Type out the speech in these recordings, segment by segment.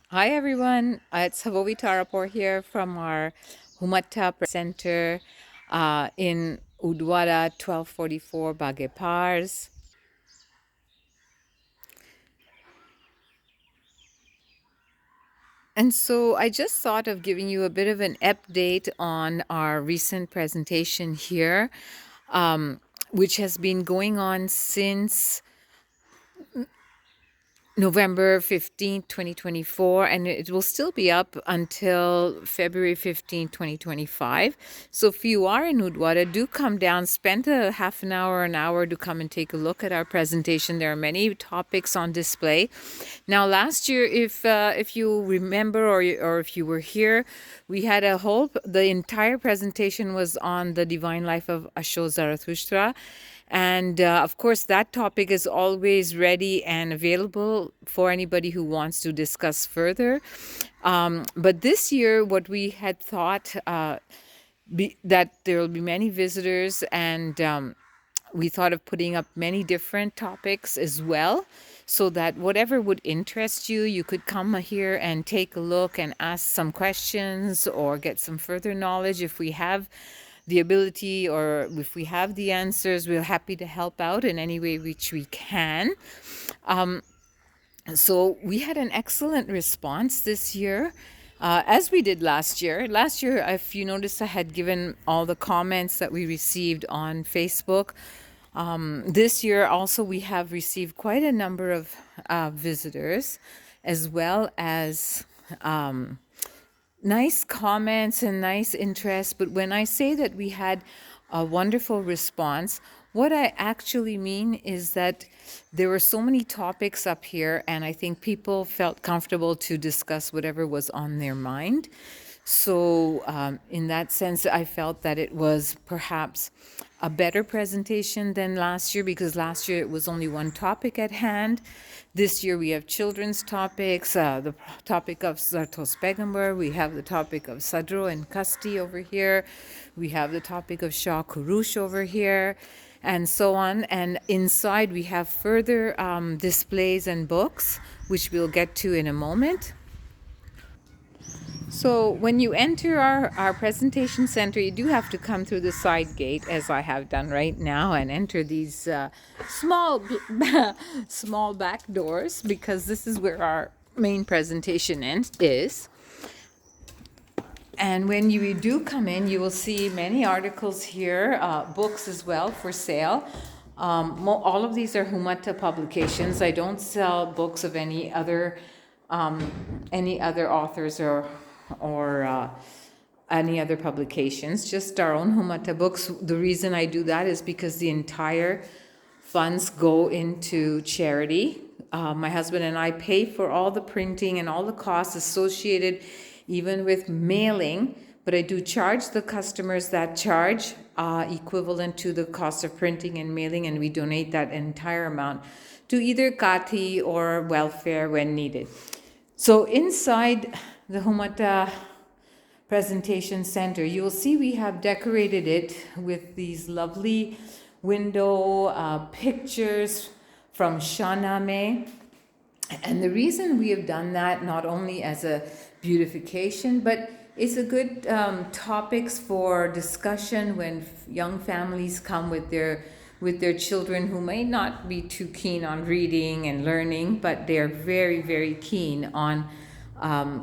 Hi everyone, it's Havove Tarapore here from our Humata Center in Udwada 1244 Bagepars. And so I just thought of giving you a bit of an update on our recent presentation here, um, which has been going on since November 15th, 2024, and it will still be up until February 15th, 2025. So if you are in Udwada, do come down, spend a half an hour to come and take a look at our presentation. There are many topics on display. Now, last year, if you remember or if you were here, we had the entire presentation was on the divine life of Asho Zarathustra. And of course, that topic is always ready and available for anybody who wants to discuss further. But this year, what we had thought that there will be many visitors, and we thought of putting up many different topics as well, so that whatever would interest you, you could come here and take a look and ask some questions or get some further knowledge. If we have the ability or if we have the answers, we're happy to help out in any way which we can. So we had an excellent response this year. As we did last year. Last year, if you notice, I had given all the comments that we received on Facebook. This year, also, we have received quite a number of visitors, as well as nice comments and nice interest. But when I say that we had a wonderful response, what I actually mean is that there were so many topics up here, and I think people felt comfortable to discuss whatever was on their mind. So, in that sense, I felt that it was perhaps a better presentation than last year, because last year it was only one topic at hand. This year we have children's topics, the topic of Zartos Pegamber, we have the topic of Sadro and Kasti over here, we have the topic of Shah Kurush over here, and so on. And inside we have further displays and books, which we'll get to in a moment. So when you enter our presentation center, you do have to come through the side gate, as I have done right now, and enter these small, small back doors, because this is where our main presentation is. And when you do come in, you will see many articles here, books as well for sale. All of these are Humata publications. I don't sell books of any other authors or any other publications, just our own Humata books. The reason I do that is because the entire funds go into charity. My husband and I pay for all the printing and all the costs associated even with mailing, but I do charge the customers that charge equivalent to the cost of printing and mailing, and we donate that entire amount to either Kati or welfare when needed. So inside the Humata presentation center, you'll see we have decorated it with these lovely window pictures from Shahnameh. And the reason we have done that, not only as a beautification, but it's a good topics for discussion when young families come with their children who may not be too keen on reading and learning, but they're very, very keen on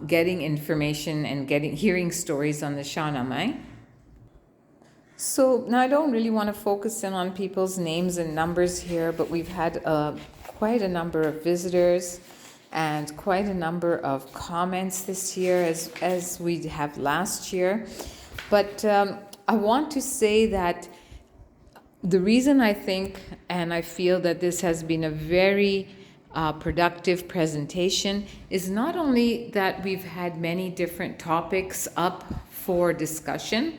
getting information and hearing stories on the Shahnameh. So now I don't really want to focus in on people's names and numbers here, but we've had quite a number of visitors and quite a number of comments this year, as we have last year. But I want to say that the reason I think and I feel that this has been a very productive presentation is not only that we've had many different topics up for discussion,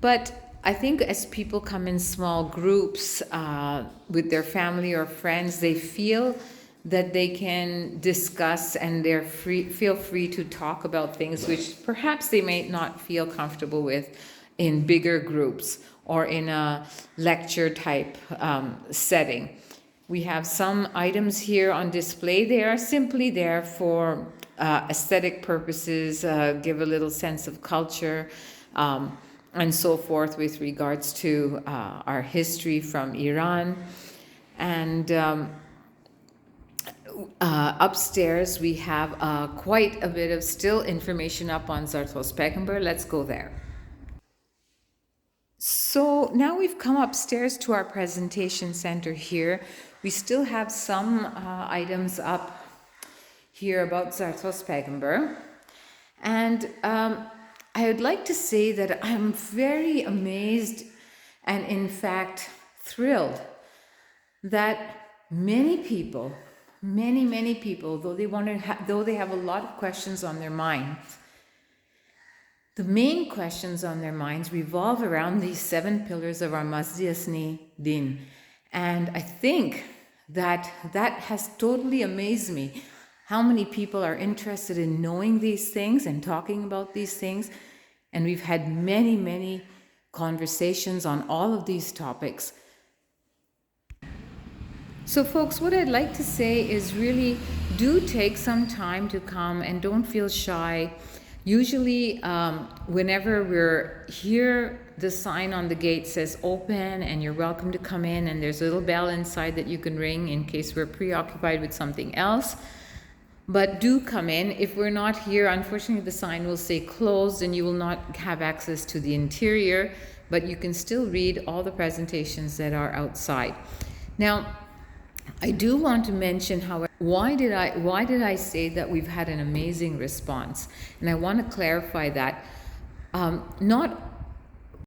but I think as people come in small groups with their family or friends, they feel that they can discuss and feel free to talk about things which perhaps they may not feel comfortable with in bigger groups or in a lecture type setting. We have some items here on display. They are simply there for aesthetic purposes, give a little sense of culture, and so forth with regards to our history from Iran. And upstairs we have quite a bit of still information up on Zartos Pekenber. Let's go there. So now we've come upstairs to our presentation center here. We still have some items up here about Zartos Pekenber. And I would like to say that I'm very amazed and in fact thrilled that many people, many people, though they have a lot of questions on their minds, the main questions on their minds revolve around these 7 pillars of our Masjid Din. And I think that has totally amazed me, how many people are interested in knowing these things and talking about these things. And we've had many conversations on all of these topics. So folks, what I'd like to say is really do take some time to come and don't feel shy. Usually, whenever we're here, the sign on the gate says open and you're welcome to come in, and there's a little bell inside that you can ring in case we're preoccupied with something else. But do come in. If we're not here, unfortunately the sign will say closed and you will not have access to the interior, but you can still read all the presentations that are outside. Now, I do want to mention, however, why did I say that we've had an amazing response? And I want to clarify that not